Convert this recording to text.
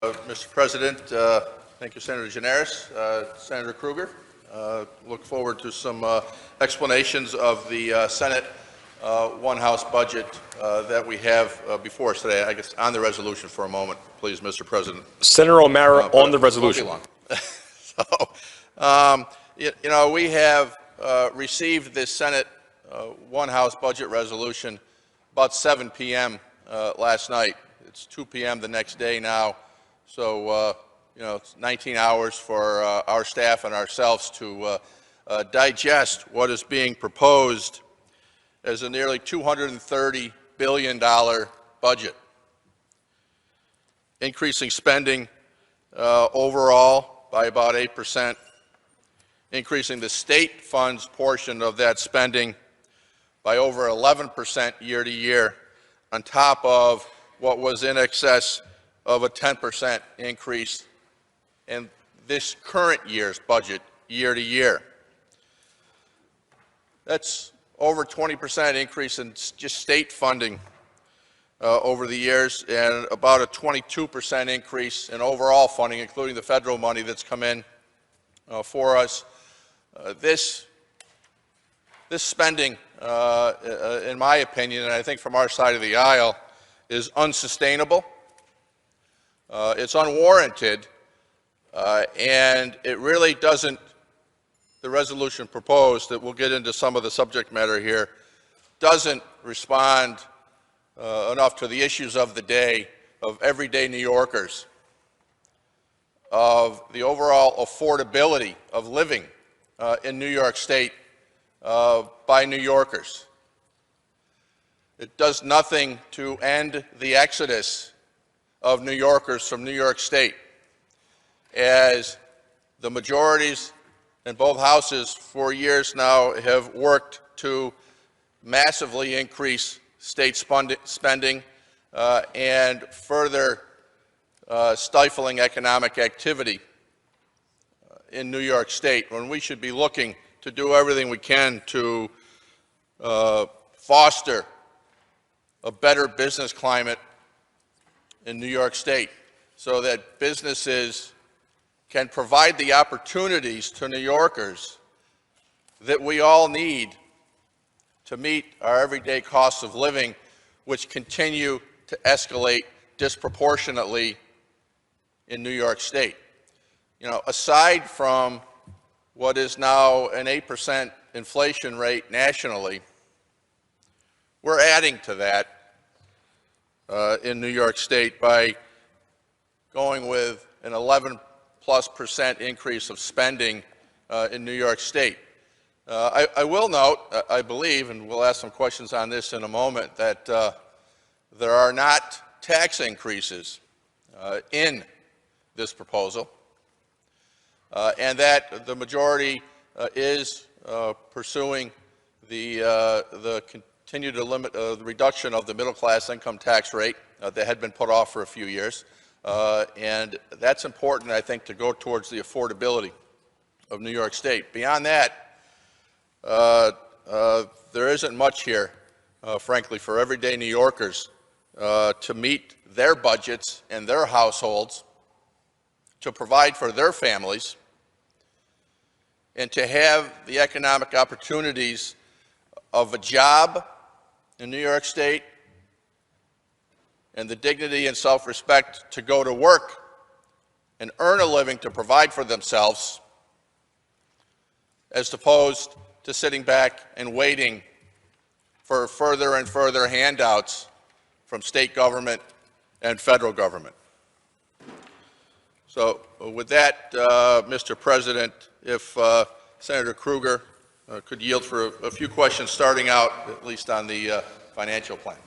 Mr. President, thank you, Senator Gianaris. Senator Krueger, look forward to some explanations of the Senate one-house budget that we have before us today. I guess on the resolution for a moment, please, Mr. President. Senator O'Mara on the resolution. We have received this Senate one-house budget resolution about 7 p.m. Last night. It's 2 p.m. the next day now. So, it's 19 hours for our staff and ourselves to digest what is being proposed as a nearly $230 billion budget, increasing spending overall by about 8%, increasing the state funds portion of that spending by over 11% year to year, on top of what was in excess of a 10% increase in this current year's budget year to year. That's over 20% increase in just state funding over the years, and about a 22% increase in overall funding, including the federal money that's come in for us. This spending, in my opinion, and I think from our side of the aisle, is unsustainable. It's unwarranted, and it really doesn't, the resolution proposed, that we'll get into some of the subject matter here, doesn't respond enough to the issues of the day, of everyday New Yorkers, of the overall affordability of living in New York State by New Yorkers. It does nothing to end the exodus of New Yorkers from New York State, as the majorities in both houses for years now have worked to massively increase state spending and further stifling economic activity in New York State, when we should be looking to do everything we can to foster a better business climate in New York State, so that businesses can provide the opportunities to New Yorkers that we all need to meet our everyday costs of living, which continue to escalate disproportionately in New York State. Aside from what is now an 8% inflation rate nationally, we're adding to that in New York State by going with an 11+% increase of spending in New York State. I will note, I believe, and we'll ask some questions on this in a moment, that there are not tax increases in this proposal, and that the majority is pursuing the continue to limit the reduction of the middle-class income tax rate that had been put off for a few years. And that's important, I think, to go towards the affordability of New York State. Beyond that, there isn't much here, frankly, for everyday New Yorkers to meet their budgets and their households, to provide for their families, and to have the economic opportunities of a job in New York State and the dignity and self-respect to go to work and earn a living to provide for themselves, as opposed to sitting back and waiting for further and further handouts from state government and federal government. So with that, Mr. President, if Senator Krueger could yield for a few questions, starting out at least on the financial plan.